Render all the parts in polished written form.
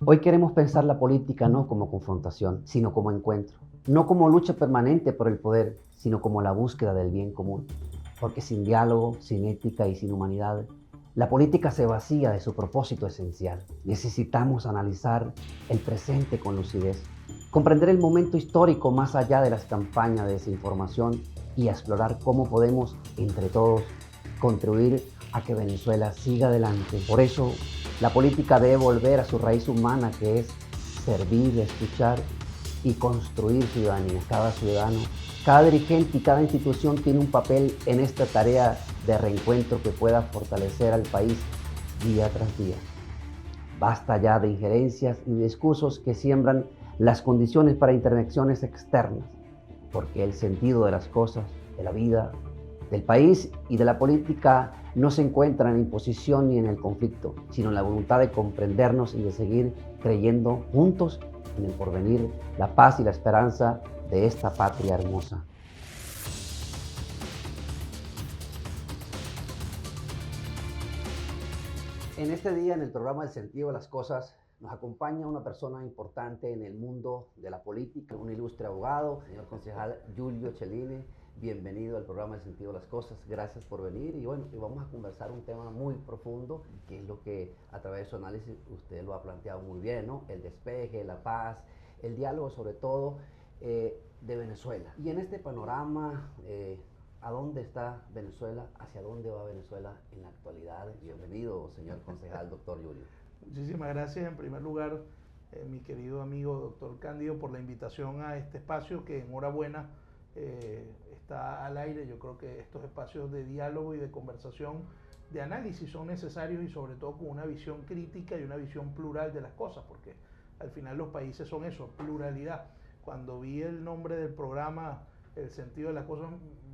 Hoy queremos pensar la política no como confrontación, sino como encuentro. No como lucha permanente por el poder, sino como la búsqueda del bien común. Porque sin diálogo, sin ética y sin humanidad, la política se vacía de su propósito esencial. Necesitamos analizar el presente con lucidez, comprender el momento histórico más allá de las campañas de desinformación y explorar cómo podemos, entre todos, contribuir a que Venezuela siga adelante. Por eso, la política debe volver a su raíz humana, que es servir, escuchar y construir ciudadanía. Cada ciudadano, cada dirigente y cada institución tiene un papel en esta tarea de reencuentro que pueda fortalecer al país día tras día. Basta ya de injerencias y discursos que siembran las condiciones para intervenciones externas, porque el sentido de las cosas, de la vida, del país y de la política no se encuentra en la imposición ni en el conflicto, sino en la voluntad de comprendernos y de seguir creyendo juntos en el porvenir, la paz y la esperanza de esta patria hermosa. En este día, en el programa El sentido de las cosas, nos acompaña una persona importante en el mundo de la política, un ilustre abogado, señor concejal Giulio Cellini. Bienvenido al programa El sentido de las cosas, gracias por venir. Y bueno, vamos a conversar un tema muy profundo, que es lo que a través de su análisis usted lo ha planteado muy bien, ¿no? El despeje, la paz, el diálogo sobre todo de Venezuela. Y en este panorama, ¿a dónde está Venezuela? ¿Hacia dónde va Venezuela en la actualidad? Bienvenido, señor concejal, doctor Julio. Muchísimas gracias en primer lugar, mi querido amigo doctor Cándido, por la invitación a este espacio que enhorabuena está al aire. Yo creo que estos espacios de diálogo y de conversación, de análisis son necesarios y sobre todo con una visión crítica y una visión plural de las cosas, porque al final los países son eso, pluralidad. Cuando vi el nombre del programa, el sentido de las cosas,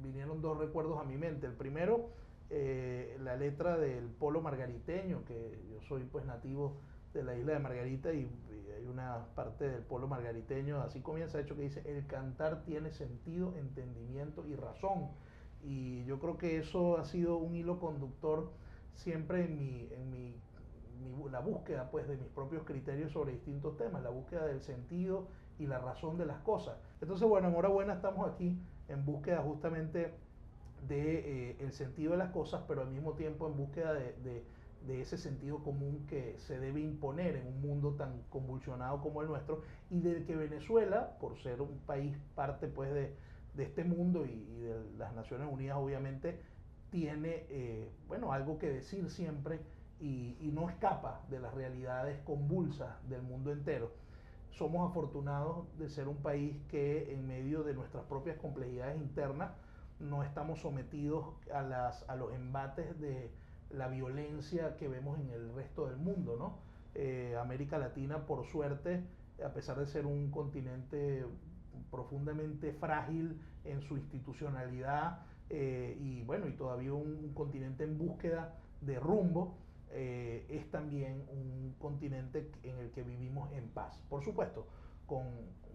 vinieron dos recuerdos a mi mente. El primero, la letra del Polo Margariteño, que yo soy pues nativo de la isla de Margarita y hay una parte del Polo Margariteño, así comienza, de hecho, que dice: el cantar tiene sentido, entendimiento y razón. Y yo creo que eso ha sido un hilo conductor siempre la búsqueda pues de mis propios criterios sobre distintos temas, la búsqueda del sentido y la razón de las cosas. Entonces, bueno, enhorabuena, estamos aquí en búsqueda justamente de el sentido de las cosas, pero al mismo tiempo en búsqueda de ese sentido común que se debe imponer en un mundo tan convulsionado como el nuestro, y del que Venezuela, por ser un país parte pues de este mundo y de las Naciones Unidas, obviamente tiene bueno, algo que decir siempre y no escapa de las realidades convulsas del mundo entero. Somos afortunados de ser un país que en medio de nuestras propias complejidades internas no estamos sometidos a los embates de la violencia que vemos en el resto del mundo, ¿no? América Latina, por suerte, a pesar de ser un continente profundamente frágil en su institucionalidad y bueno, y todavía un continente en búsqueda de rumbo, es también un continente en el que vivimos en paz. Por supuesto, con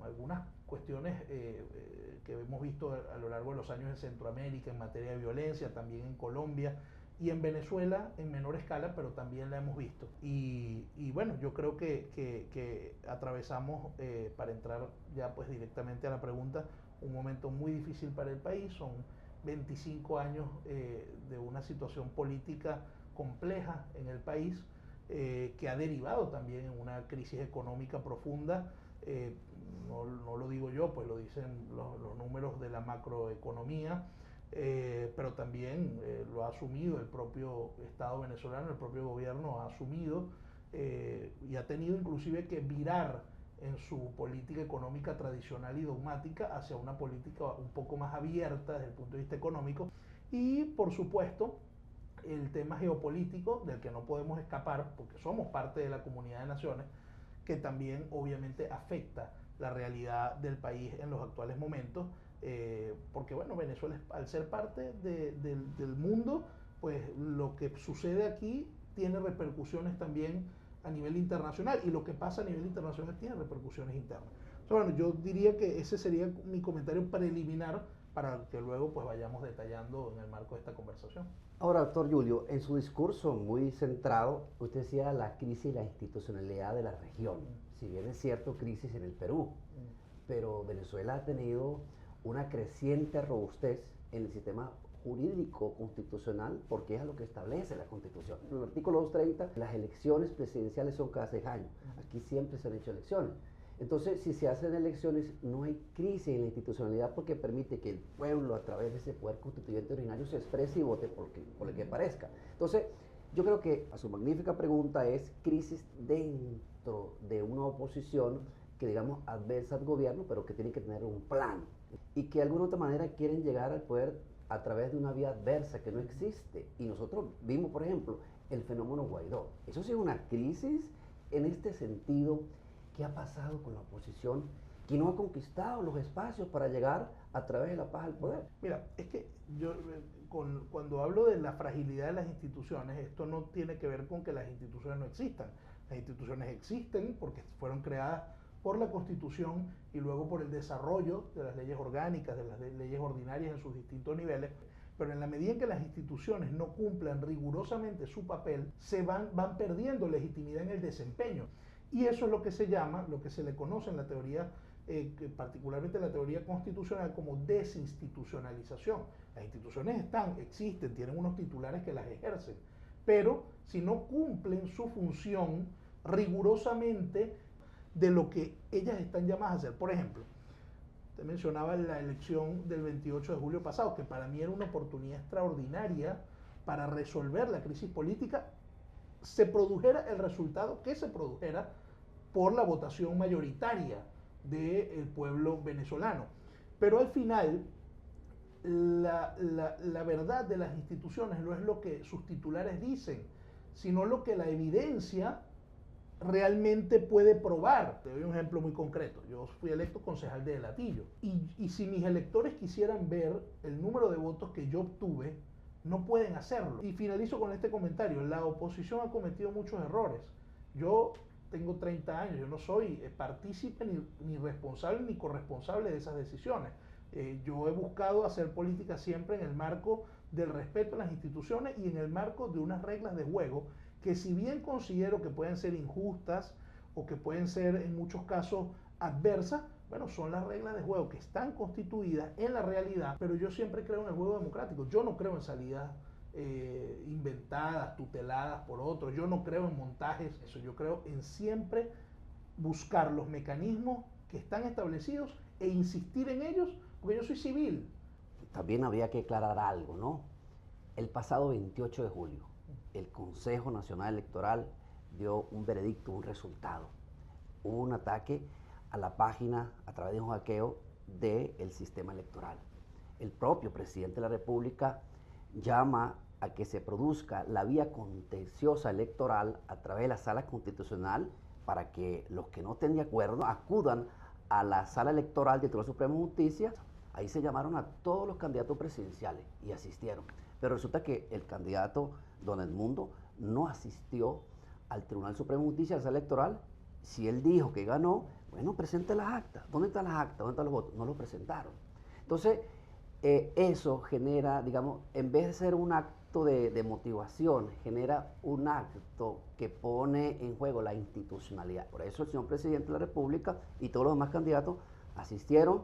algunas cuestiones que hemos visto a lo largo de los años en Centroamérica en materia de violencia, también en Colombia y en Venezuela en menor escala, pero también la hemos visto. Y bueno, yo creo que atravesamos, para entrar ya pues directamente a la pregunta, un momento muy difícil para el país. Son 25 años de una situación política compleja en el país, que ha derivado también en una crisis económica profunda. No lo digo yo, pues lo dicen los números de la macroeconomía, pero también lo ha asumido el propio Estado venezolano, el propio gobierno ha asumido y ha tenido inclusive que virar en su política económica tradicional y dogmática hacia una política un poco más abierta desde el punto de vista económico. Y por supuesto, el tema geopolítico del que no podemos escapar porque somos parte de la comunidad de naciones, que también obviamente afecta la realidad del país en los actuales momentos, porque bueno, Venezuela, al ser parte del mundo, pues lo que sucede aquí tiene repercusiones también a nivel internacional, y lo que pasa a nivel internacional tiene repercusiones internas. Entonces, bueno, yo diría que ese sería mi comentario preliminar para que luego pues vayamos detallando en el marco de esta conversación. Ahora, doctor Julio, en su discurso muy centrado, usted decía la crisis y la institucionalidad de la región. Si bien es cierto, crisis en el Perú, pero Venezuela ha tenido una creciente robustez en el sistema jurídico constitucional, porque es a lo que establece la Constitución. En el artículo 230, las elecciones presidenciales son cada 6 años. Aquí siempre se han hecho elecciones. Entonces, si se hacen elecciones, no hay crisis en la institucionalidad porque permite que el pueblo, a través de ese poder constituyente ordinario, se exprese y vote por el que parezca. Entonces, yo creo que a su magnífica pregunta es crisis dentro de una oposición que, digamos, adversa al gobierno, pero que tiene que tener un plan y que de alguna otra manera quieren llegar al poder a través de una vía adversa que no existe. Y nosotros vimos, por ejemplo, el fenómeno Guaidó. Eso sí es una crisis en este sentido. ¿Qué ha pasado con la oposición que no ha conquistado los espacios para llegar a través de la paz al poder? Mira, es que yo cuando hablo de la fragilidad de las instituciones, esto no tiene que ver con que las instituciones no existan. Las instituciones existen porque fueron creadas por la Constitución y luego por el desarrollo de las leyes orgánicas, de las leyes ordinarias en sus distintos niveles, pero en la medida en que las instituciones no cumplan rigurosamente su papel, van perdiendo legitimidad en el desempeño. Y eso es lo que se llama, lo que se le conoce en la teoría, particularmente en la teoría constitucional, como desinstitucionalización. Las instituciones existen, tienen unos titulares que las ejercen, pero si no cumplen su función rigurosamente de lo que ellas están llamadas a hacer. Por ejemplo, usted mencionaba la elección del 28 de julio pasado, que para mí era una oportunidad extraordinaria para resolver la crisis política, se produjera el resultado que se produjera por la votación mayoritaria del pueblo venezolano. Pero al final, la verdad de las instituciones no es lo que sus titulares dicen, sino lo que la evidencia realmente puede probar. Te doy un ejemplo muy concreto. Yo fui electo concejal de El Hatillo y si mis electores quisieran ver el número de votos que yo obtuve, no pueden hacerlo. Y finalizo con este comentario. La oposición ha cometido muchos errores. Yo tengo 30 años, yo no soy partícipe ni responsable ni corresponsable de esas decisiones. Yo he buscado hacer política siempre en el marco del respeto a las instituciones y en el marco de unas reglas de juego que, si bien considero que pueden ser injustas o que pueden ser en muchos casos adversas, bueno, son las reglas de juego que están constituidas en la realidad, pero yo siempre creo en el juego democrático. Yo no creo en salidas inventadas, tuteladas por otros. Yo no creo en montajes. Eso, yo creo en siempre buscar los mecanismos que están establecidos e insistir en ellos, porque yo soy civil. También habría que aclarar algo, ¿no? El pasado 28 de julio, el Consejo Nacional Electoral dio un veredicto, un resultado. Hubo un ataque a la página a través de un hackeo del sistema electoral. El propio presidente de la República llama a que se produzca la vía contenciosa electoral a través de la sala constitucional para que los que no estén de acuerdo acudan a la sala electoral del Tribunal Supremo de Justicia. Ahí se llamaron a todos los candidatos presidenciales y asistieron. Pero resulta que el candidato Don Edmundo no asistió al Tribunal Supremo de Justicia, a la sala electoral. Si él dijo que ganó, bueno, presente las actas. ¿Dónde están las actas? ¿Dónde están los votos? No lo presentaron. Entonces, eso genera, digamos, en vez de ser un acto de motivación, genera un acto que pone en juego la institucionalidad. Por eso el señor presidente de la República y todos los demás candidatos asistieron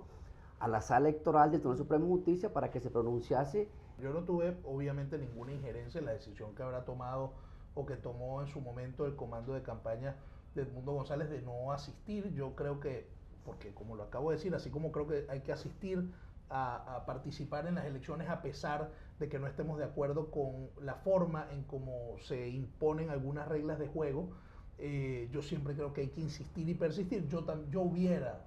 a la sala electoral del Tribunal Supremo de Justicia para que se pronunciase. Yo no tuve, obviamente, ninguna injerencia en la decisión que habrá tomado o que tomó en su momento el comando de campaña de Edmundo González de no asistir. Yo creo que, porque como lo acabo de decir, así como creo que hay que asistir a participar en las elecciones a pesar de que no estemos de acuerdo con la forma en cómo se imponen algunas reglas de juego, yo siempre creo que hay que insistir y persistir. Yo hubiera,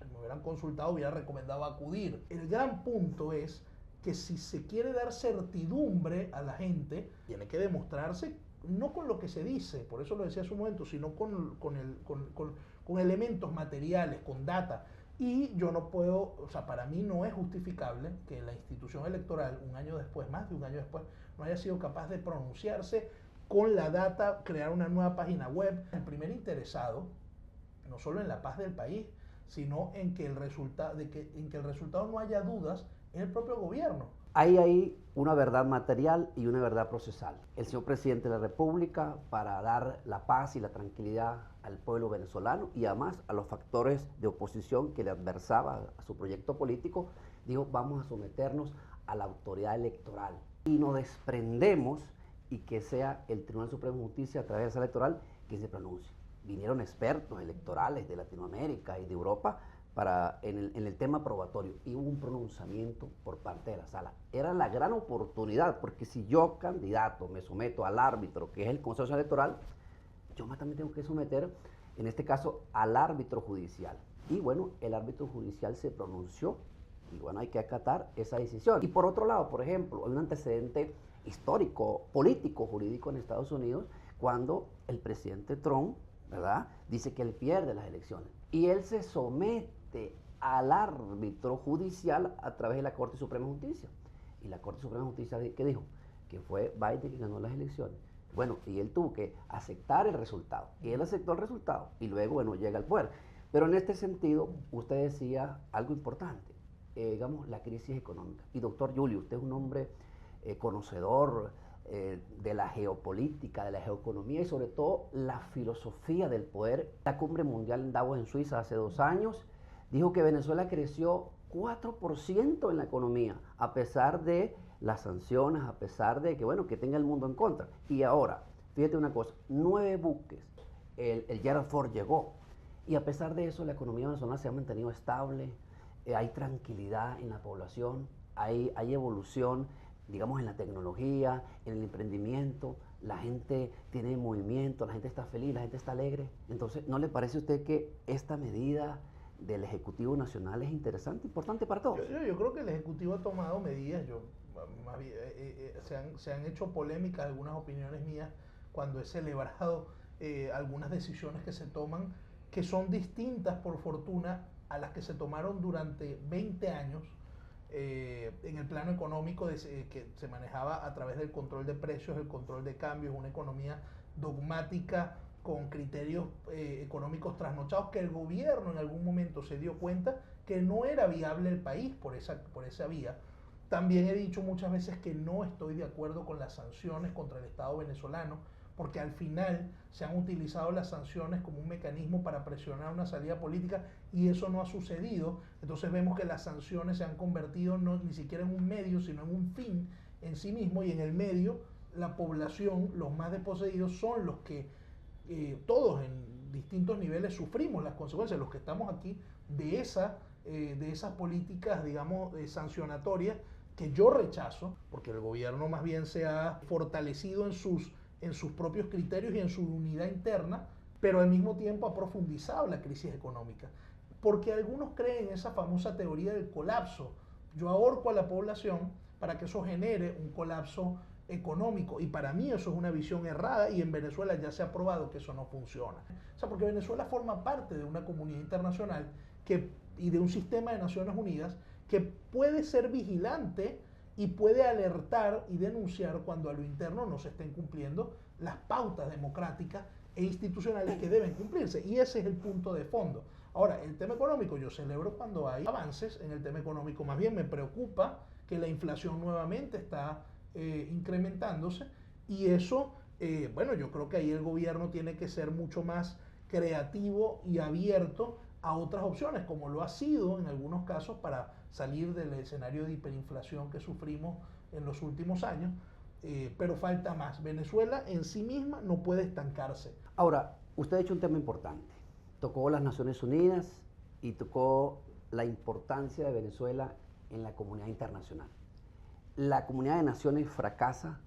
si me hubieran consultado, hubiera recomendado acudir. El gran punto es que si se quiere dar certidumbre a la gente, tiene que demostrarse no con lo que se dice, por eso lo decía hace un momento, sino con elementos materiales, con data. Y yo no puedo, o sea, para mí no es justificable que la institución electoral, un año después, más de un año después, no haya sido capaz de pronunciarse con la data, crear una nueva página web. El primer interesado, no solo en la paz del país, sino en que el resultado no haya dudas es el propio gobierno. Hay una verdad material y una verdad procesal. El señor presidente de la República, para dar la paz y la tranquilidad al pueblo venezolano y además a los factores de oposición que le adversaban a su proyecto político, dijo: vamos a someternos a la autoridad electoral y nos desprendemos y que sea el Tribunal Supremo de Justicia, a través de esa electoral, quien se pronuncie. Vinieron expertos electorales de Latinoamérica y de Europa en el tema probatorio, y hubo un pronunciamiento por parte de la sala. Era la gran oportunidad, porque si yo, candidato, me someto al árbitro, que es el Consejo Electoral, yo también tengo que someter, en este caso, al árbitro judicial. Y bueno, el árbitro judicial se pronunció, y bueno, hay que acatar esa decisión. Y por otro lado, por ejemplo, hay un antecedente histórico, político, jurídico en Estados Unidos, cuando el presidente Trump, ¿verdad?, dice que él pierde las elecciones. Y él se somete al árbitro judicial a través de la Corte Suprema de Justicia. Y la Corte Suprema de Justicia, ¿qué dijo? Que fue Biden quien ganó las elecciones. Bueno, y él tuvo que aceptar el resultado. Y él aceptó el resultado. Y luego, bueno, llega al poder. Pero en este sentido, usted decía algo importante. Digamos, la crisis económica. Y doctor Julio, usted es un hombre conocedor de la geopolítica, de la geoeconomía y sobre todo la filosofía del poder. La cumbre mundial en Davos, en Suiza, hace 2 años, dijo que Venezuela creció 4% en la economía, a pesar de las sanciones, a pesar de que, bueno, que tenga el mundo en contra. Y ahora, fíjate una cosa, 9 buques, el Gerald Ford llegó, y a pesar de eso la economía venezolana se ha mantenido estable, hay tranquilidad en la población, hay evolución, digamos, en la tecnología, en el emprendimiento, la gente tiene movimiento, la gente está feliz, la gente está alegre. Entonces, ¿no le parece a usted que esta medida del Ejecutivo Nacional es interesante, importante para todos? Yo creo que el Ejecutivo ha tomado medidas, más bien, se han hecho polémicas algunas opiniones mías cuando he celebrado algunas decisiones que se toman, que son distintas, por fortuna, a las que se tomaron durante 20 años en el plano económico, que se manejaba a través del control de precios, el control de cambios, una economía dogmática con criterios económicos trasnochados, que el gobierno en algún momento se dio cuenta que no era viable el país por esa vía. También he dicho muchas veces que no estoy de acuerdo con las sanciones contra el Estado venezolano, porque al final se han utilizado las sanciones como un mecanismo para presionar una salida política y eso no ha sucedido. Entonces vemos que las sanciones se han convertido ni siquiera en un medio, sino en un fin en sí mismo, y en el medio la población, los más desposeídos, son los que todos en distintos niveles sufrimos las consecuencias, los que estamos aquí, de esas políticas, digamos, sancionatorias, que yo rechazo, porque el gobierno más bien se ha fortalecido en sus propios criterios y en su unidad interna, pero al mismo tiempo ha profundizado la crisis económica. Porque algunos creen en esa famosa teoría del colapso. Yo ahorco a la población para que eso genere un colapso económico, y para mí eso es una visión errada, y en Venezuela ya se ha probado que eso no funciona. O sea, porque Venezuela forma parte de una comunidad internacional y de un sistema de Naciones Unidas que puede ser vigilante y puede alertar y denunciar cuando a lo interno no se estén cumpliendo las pautas democráticas e institucionales que deben cumplirse, y ese es el punto de fondo. Ahora, el tema económico, yo celebro cuando hay avances en el tema económico, más bien me preocupa que la inflación nuevamente está incrementándose, y eso, bueno, yo creo que ahí el gobierno tiene que ser mucho más creativo y abierto a otras opciones, como lo ha sido en algunos casos para salir del escenario de hiperinflación que sufrimos en los últimos años, pero falta más. Venezuela en sí misma no puede estancarse. Ahora, usted ha hecho un tema importante. Tocó las Naciones Unidas y tocó la importancia de Venezuela en la comunidad internacional. La comunidad de naciones fracasa,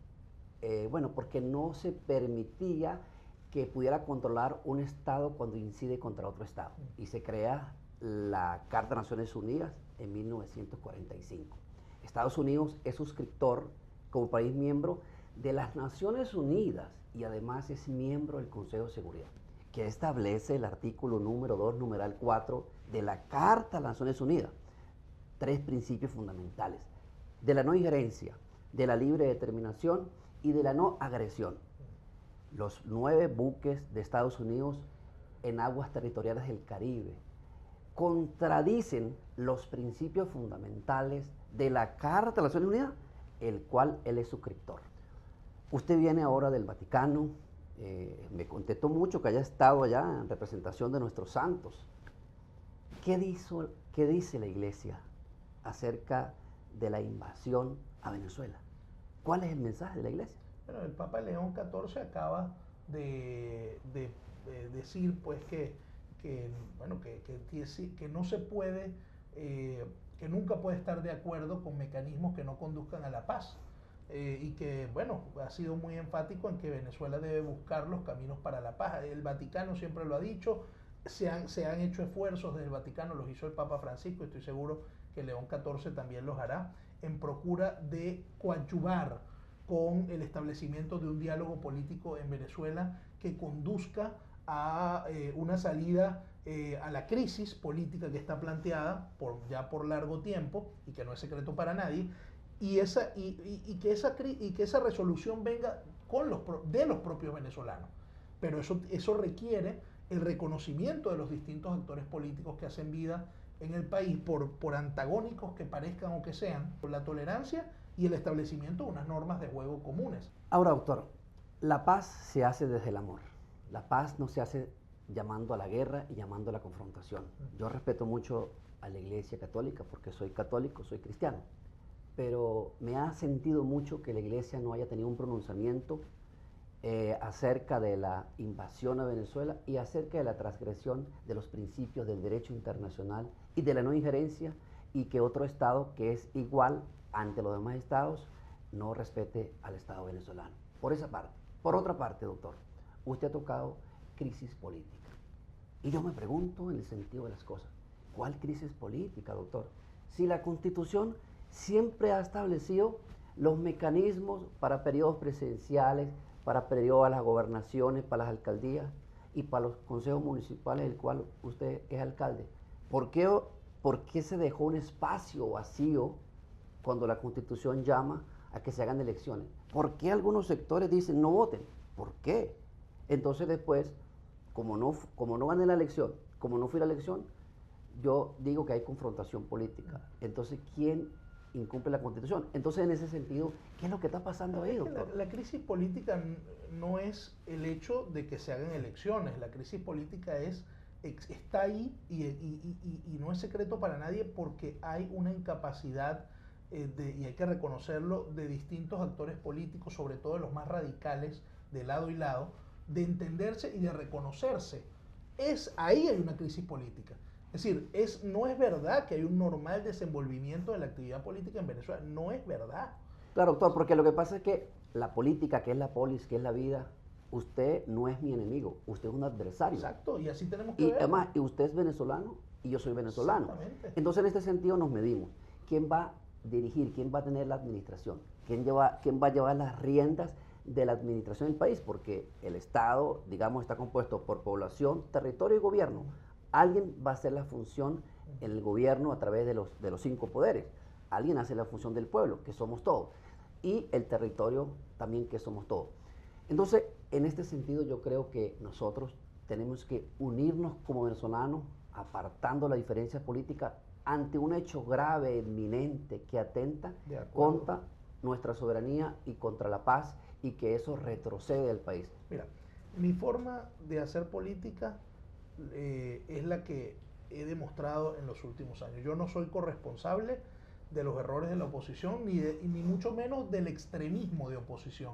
bueno, porque no se permitía que pudiera controlar un Estado cuando incide contra otro Estado. Y se crea la Carta de Naciones Unidas en 1945. Estados Unidos es suscriptor como país miembro de las Naciones Unidas y además es miembro del Consejo de Seguridad, que establece el artículo número 2, numeral 4 de la Carta de las Naciones Unidas. 3 principios fundamentales: de la no injerencia, de la libre determinación y de la no agresión. Los 9 buques de Estados Unidos en aguas territoriales del Caribe contradicen los principios fundamentales de la Carta de las Naciones Unidas, el cual él es suscriptor. Usted viene ahora del Vaticano, me contestó mucho que haya estado allá en representación de nuestros santos. ¿Qué dice la Iglesia acerca de la invasión a Venezuela? ¿Cuál es el mensaje de la Iglesia? Bueno, el Papa León XIV acaba de decir pues bueno, que no se puede, que nunca puede estar de acuerdo con mecanismos que no conduzcan a la paz. Y que, bueno, ha sido muy enfático en que Venezuela debe buscar los caminos para la paz. El Vaticano siempre lo ha dicho, se han hecho esfuerzos desde el Vaticano, los hizo el Papa Francisco, estoy seguro que León XIV también los hará, en procura de coadyuvar con el establecimiento de un diálogo político en Venezuela que conduzca a una salida a la crisis política que está planteada ya por largo tiempo y que no es secreto para nadie, y que esa resolución venga de los propios venezolanos. Pero eso requiere el reconocimiento de los distintos actores políticos que hacen vida en el país, por antagónicos que parezcan o que sean, por la tolerancia y el establecimiento de unas normas de juego comunes. Ahora, doctor, la paz se hace desde el amor. La paz no se hace llamando a la guerra y llamando a la confrontación. Yo respeto mucho a la Iglesia Católica porque soy católico, soy cristiano, pero me ha sentido mucho que la Iglesia no haya tenido un pronunciamiento acerca de la invasión a Venezuela y acerca de la transgresión de los principios del derecho internacional y de la no injerencia, y que otro Estado que es igual ante los demás Estados no respete al Estado venezolano. Por esa parte. Por otra parte, doctor, usted ha tocado crisis política. Y yo me pregunto en el sentido de las cosas, ¿cuál crisis política, doctor? Si la Constitución siempre ha establecido los mecanismos para periodos presidenciales, para periodos a las gobernaciones, para las alcaldías y para los consejos municipales del cual usted es alcalde. ¿Por qué se dejó un espacio vacío cuando la Constitución llama a que se hagan elecciones? ¿Por qué algunos sectores dicen no voten? ¿Por qué? Entonces después, como no gané la elección, como no fui a la elección, yo digo que hay confrontación política. Entonces, ¿quién incumple la Constitución? Entonces, en ese sentido, ¿qué es lo que está pasando ahí, doctor? La crisis política no es el hecho de que se hagan elecciones. La crisis política está ahí y no es secreto para nadie, porque hay una incapacidad, y hay que reconocerlo, de distintos actores políticos, sobre todo los más radicales de lado y lado, de entenderse y de reconocerse. Ahí hay una crisis política. Es decir, no es verdad que hay un normal desenvolvimiento de la actividad política en Venezuela. No es verdad. Claro, doctor, porque lo que pasa es que la política, que es la polis, que es la vida, usted no es mi enemigo, usted es un adversario. Exacto, y así tenemos que Y ver. además, y usted es venezolano y yo soy venezolano. Exactamente. Entonces, en este sentido nos medimos. ¿Quién va a dirigir? ¿Quién va a tener la administración? ¿Quién va a llevar las riendas de la administración del país? Porque el Estado, digamos, está compuesto por población, territorio y gobierno. Alguien va a hacer la función en el gobierno a través de los 5 poderes. Alguien hace la función del pueblo, que somos todos. Y el territorio también, que somos todos. Entonces, en este sentido, yo creo que nosotros tenemos que unirnos como venezolanos, apartando la diferencia política ante un hecho grave, inminente, que atenta contra nuestra soberanía y contra la paz, y que eso retrocede al país. Mira, mi forma de hacer política es la que he demostrado en los últimos años. Yo no soy corresponsable de los errores de la oposición, ni mucho menos del extremismo de oposición.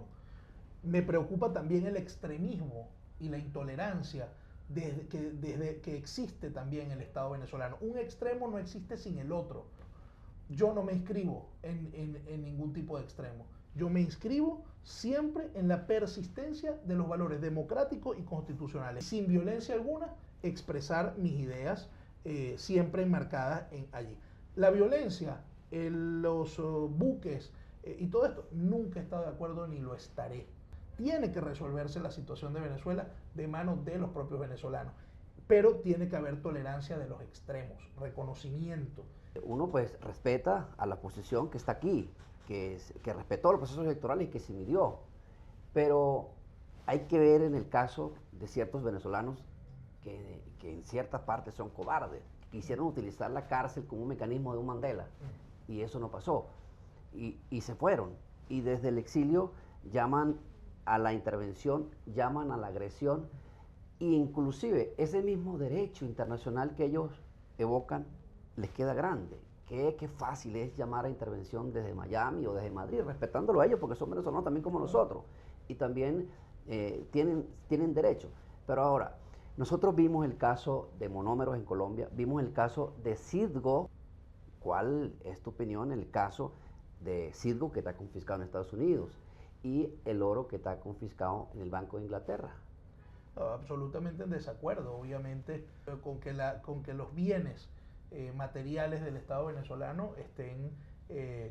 Me preocupa también el extremismo y la intolerancia desde que existe también el Estado venezolano. Un extremo no existe sin el otro. Yo no me inscribo en ningún tipo de extremo. Yo me inscribo siempre en la persistencia de los valores democráticos y constitucionales, sin violencia alguna, expresar mis ideas siempre enmarcadas allí. La violencia, los buques y todo esto, nunca he estado de acuerdo ni lo estaré. Tiene que resolverse la situación de Venezuela de manos de los propios venezolanos, pero tiene que haber tolerancia de los extremos, reconocimiento. Uno pues respeta a la oposición que está aquí, que respetó los procesos electorales y que se midió, pero hay que ver en el caso de ciertos venezolanos que en ciertas partes son cobardes, quisieron utilizar la cárcel como un mecanismo de un Mandela, y eso no pasó. Y se fueron. Y desde el exilio llaman a la intervención, llaman a la agresión, e inclusive ese mismo derecho internacional que ellos evocan les queda grande. Qué fácil es llamar a intervención desde Miami o desde Madrid, respetándolo a ellos porque son venezolanos también como nosotros y también tienen derecho. Pero ahora, nosotros vimos el caso de monómeros en Colombia, vimos el caso de Citgo. ¿Cuál es tu opinión en el caso de Citgo que está confiscado en Estados Unidos y el oro que está confiscado en el Banco de Inglaterra? Absolutamente en desacuerdo, obviamente, con que los bienes materiales del Estado venezolano estén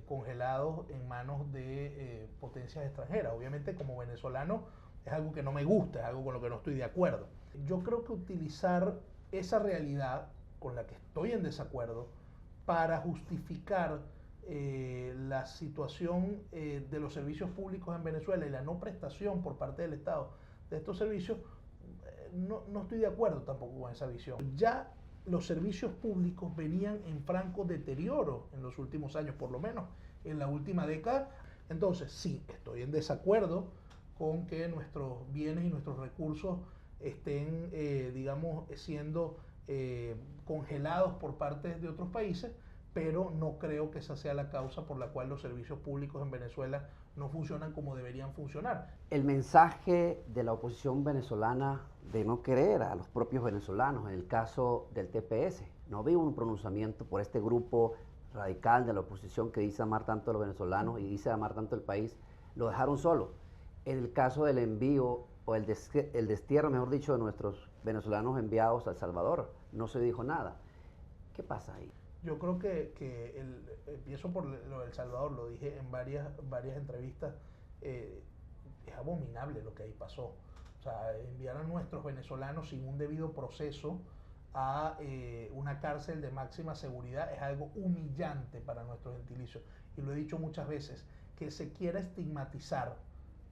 congelados en manos de potencias extranjeras. Obviamente, como venezolano, es algo que no me gusta, es algo con lo que no estoy de acuerdo. Yo creo que utilizar esa realidad con la que estoy en desacuerdo para justificar la situación de los servicios públicos en Venezuela y la no prestación por parte del Estado de estos servicios, no estoy de acuerdo tampoco con esa visión. Ya los servicios públicos venían en franco deterioro en los últimos años, por lo menos en la última década. Entonces, sí, estoy en desacuerdo con que nuestros bienes y nuestros recursos estén, digamos, siendo congelados por parte de otros países, pero no creo que esa sea la causa por la cual los servicios públicos en Venezuela no funcionan como deberían funcionar. El mensaje de la oposición venezolana de no querer a los propios venezolanos, en el caso del TPS, no vi un pronunciamiento por este grupo radical de la oposición que dice amar tanto a los venezolanos y dice amar tanto el país, lo dejaron solo. En el caso del envío o el destierro, mejor dicho, de nuestros venezolanos enviados a El Salvador, no se dijo nada. ¿Qué pasa ahí? Yo creo que empiezo por lo del Salvador, lo dije en varias entrevistas, es abominable lo que ahí pasó. O sea, enviar a nuestros venezolanos sin un debido proceso a una cárcel de máxima seguridad es algo humillante para nuestro gentilicio. Y lo he dicho muchas veces, que se quiera estigmatizar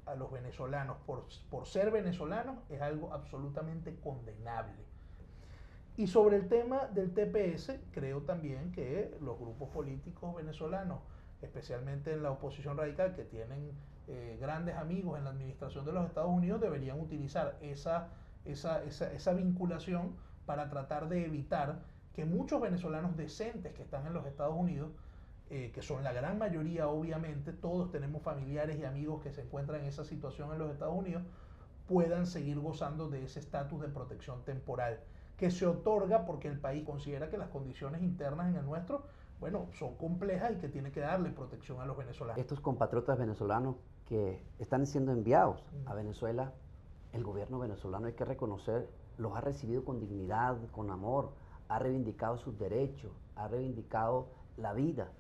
a los venezolanos por ser venezolanos es algo absolutamente condenable. Y sobre el tema del TPS, creo también que los grupos políticos venezolanos, especialmente en la oposición radical, que tienen grandes amigos en la administración de los Estados Unidos, deberían utilizar esa vinculación para tratar de evitar que muchos venezolanos decentes que están en los Estados Unidos, que son la gran mayoría obviamente, todos tenemos familiares y amigos que se encuentran en esa situación en los Estados Unidos, puedan seguir gozando de ese estatus de protección temporal que se otorga porque el país considera que las condiciones internas en el nuestro, bueno, son complejas y que tiene que darle protección a los venezolanos. Estos compatriotas venezolanos que están siendo enviados a Venezuela, el gobierno venezolano, hay que reconocer, los ha recibido con dignidad, con amor, ha reivindicado sus derechos, ha reivindicado la vida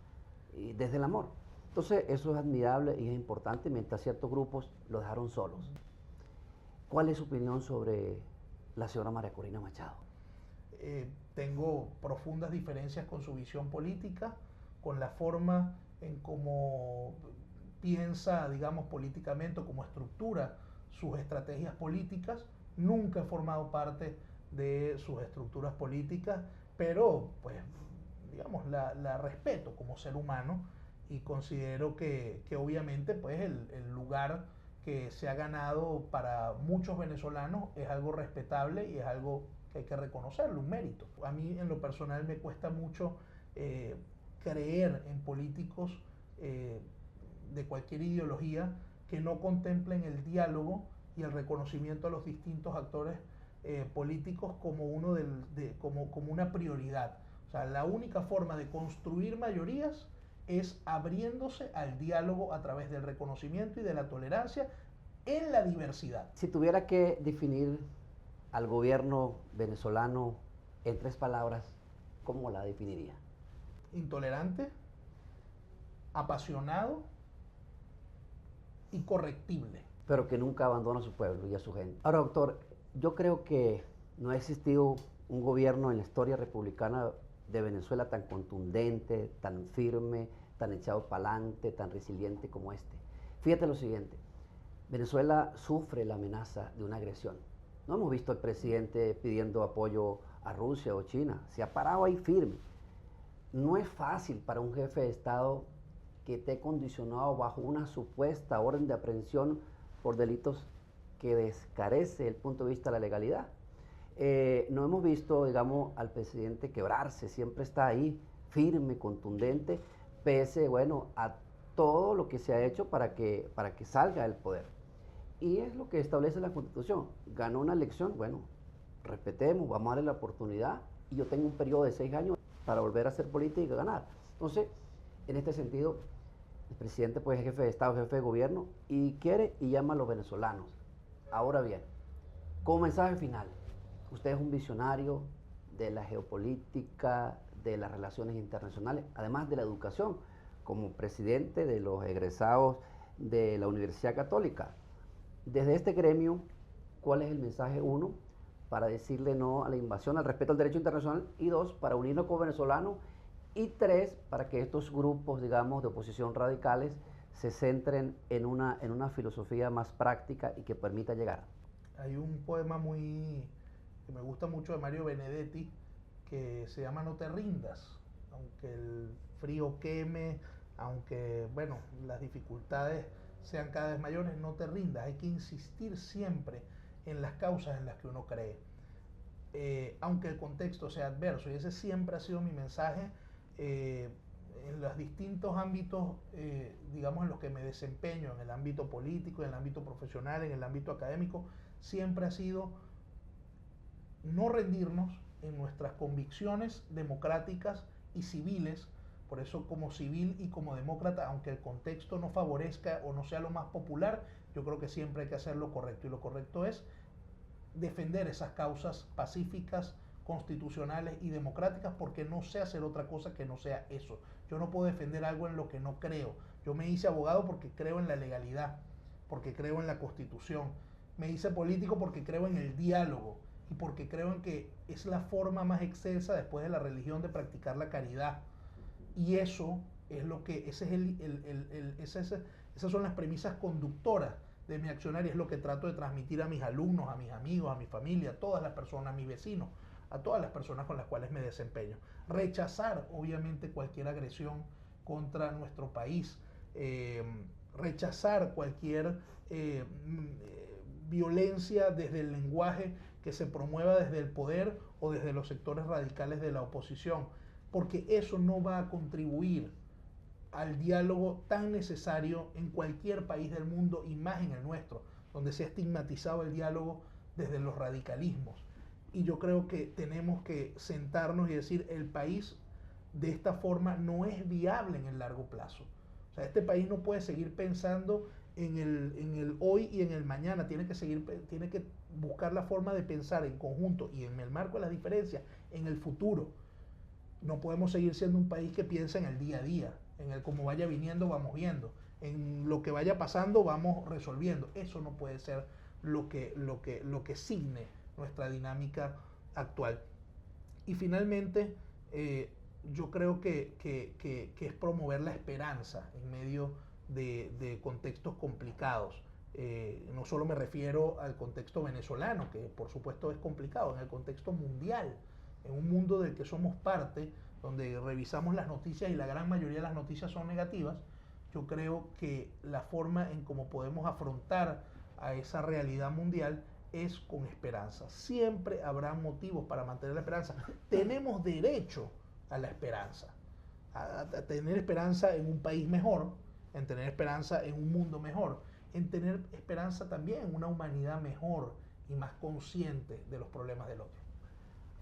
desde el amor. Entonces eso es admirable y es importante, mientras ciertos grupos lo dejaron solos. ¿Cuál es su opinión sobre la señora María Corina Machado? Tengo profundas diferencias con su visión política, con la forma en cómo piensa, digamos, políticamente o cómo estructura sus estrategias políticas. Nunca he formado parte de sus estructuras políticas, pero, pues, digamos, la respeto como ser humano y considero que obviamente, pues, el lugar que se ha ganado para muchos venezolanos es algo respetable y es algo que hay que reconocerlo, un mérito. A mí en lo personal me cuesta mucho creer en políticos de cualquier ideología que no contemplen el diálogo y el reconocimiento a los distintos actores políticos como, como una prioridad. O sea, la única forma de construir mayorías es abriéndose al diálogo a través del reconocimiento y de la tolerancia en la diversidad. Si tuviera que definir al gobierno venezolano en 3 palabras, ¿cómo la definiría? Intolerante, apasionado y correctible. Pero que nunca abandona a su pueblo y a su gente. Ahora, doctor, yo creo que no ha existido un gobierno en la historia republicana de Venezuela tan contundente, tan firme, tan echado para adelante, tan resiliente como este. Fíjate lo siguiente, Venezuela sufre la amenaza de una agresión. No hemos visto al presidente pidiendo apoyo a Rusia o China, se ha parado ahí firme. No es fácil para un jefe de Estado que esté condicionado bajo una supuesta orden de aprehensión por delitos que descarece el punto de vista de la legalidad. No hemos visto, digamos, al presidente quebrarse, siempre está ahí, firme, contundente, pese, bueno, a todo lo que se ha hecho para que salga del poder. Y es lo que establece la Constitución. Ganó una elección, bueno, respetemos, vamos a darle la oportunidad, y yo tengo un periodo de 6 años para volver a hacer política y ganar. Entonces, en este sentido, el presidente pues es jefe de Estado, jefe de gobierno, y quiere y llama a los venezolanos. Ahora bien, como mensaje final, usted es un visionario de la geopolítica, de las relaciones internacionales, además de la educación, como presidente de los egresados de la Universidad Católica. Desde este gremio, ¿cuál es el mensaje? Uno, para decirle no a la invasión, al respeto al derecho internacional, y dos, para unirnos como venezolanos, y tres, para que estos grupos, digamos, de oposición radicales se centren en una filosofía más práctica y que permita llegar. Hay un poema que me gusta mucho de Mario Benedetti que se llama No te rindas, aunque el frío queme, aunque bueno, las dificultades sean cada vez mayores, no te rindas, hay que insistir siempre en las causas en las que uno cree, aunque el contexto sea adverso, y ese siempre ha sido mi mensaje en los distintos ámbitos, digamos, en los que me desempeño, en el ámbito político, en el ámbito profesional, en el ámbito académico, siempre ha sido no rendirnos en nuestras convicciones democráticas y civiles. Por eso, como civil y como demócrata, aunque el contexto no favorezca o no sea lo más popular, yo creo que siempre hay que hacer lo correcto, y lo correcto es defender esas causas pacíficas, constitucionales y democráticas, porque no sé hacer otra cosa que no sea eso. Yo no puedo defender algo en lo que no creo. Yo me hice abogado porque creo en la legalidad, porque creo en la Constitución. Me hice político porque creo en el diálogo y porque creo en que es la forma más excelsa después de la religión de practicar la caridad. Y eso es lo que, esas son las premisas conductoras de mi accionar, y es lo que trato de transmitir a mis alumnos, a mis amigos, a mi familia, a todas las personas, a mis vecinos, a todas las personas con las cuales me desempeño. Rechazar, obviamente, cualquier agresión contra nuestro país, rechazar cualquier violencia desde el lenguaje que se promueva desde el poder o desde los sectores radicales de la oposición, porque eso no va a contribuir al diálogo tan necesario en cualquier país del mundo, y más en el nuestro, donde se ha estigmatizado el diálogo desde los radicalismos. Y yo creo que tenemos que sentarnos y decir, el país de esta forma no es viable en el largo plazo. O sea, este país no puede seguir pensando en el hoy y en el mañana, tiene que buscar la forma de pensar en conjunto y en el marco de las diferencias en el futuro. No podemos seguir siendo un país que piensa en el día a día, en el cómo vaya viniendo vamos viendo, en lo que vaya pasando vamos resolviendo. Eso no puede ser lo que signe nuestra dinámica actual. Y finalmente, yo creo que es promover la esperanza en medio de contextos complicados. No solo me refiero al contexto venezolano, que por supuesto es complicado, en el contexto mundial, en un mundo del que somos parte, donde revisamos las noticias y la gran mayoría de las noticias son negativas. Yo creo que la forma en cómo podemos afrontar a esa realidad mundial es con esperanza. Siempre habrá motivos para mantener la esperanza. Tenemos derecho a la esperanza, a tener esperanza en un país mejor, en tener esperanza en un mundo mejor, en tener esperanza también en una humanidad mejor y más consciente de los problemas del otro.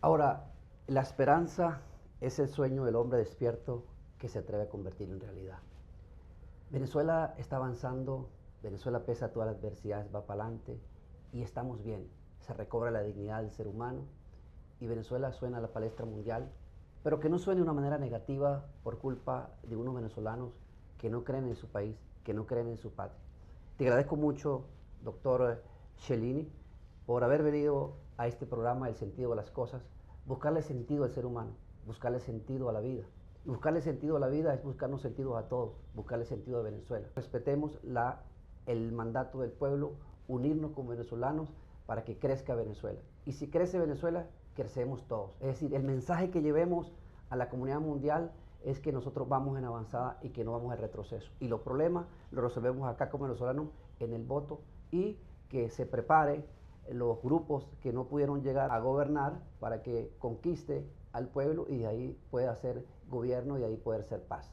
Ahora, la esperanza es el sueño del hombre despierto que se atreve a convertir en realidad. Venezuela está avanzando, Venezuela pese a todas las adversidades va para adelante y estamos bien. Se recobra la dignidad del ser humano y Venezuela suena a la palestra mundial, pero que no suene de una manera negativa por culpa de unos venezolanos que no creen en su país, que no creen en su patria. Te agradezco mucho, doctor Cellini, por haber venido a este programa El sentido de las cosas, buscarle sentido al ser humano, buscarle sentido a la vida. Y buscarle sentido a la vida es buscarnos sentido a todos, buscarle sentido a Venezuela. Respetemos el mandato del pueblo, unirnos como venezolanos para que crezca Venezuela. Y si crece Venezuela, crecemos todos. Es decir, el mensaje que llevemos a la comunidad mundial es que nosotros vamos en avanzada y que no vamos en retroceso. Y los problemas los resolvemos acá como venezolanos en el voto, y que se prepare los grupos que no pudieron llegar a gobernar para que conquiste al pueblo y de ahí pueda hacer gobierno y de ahí poder ser paz.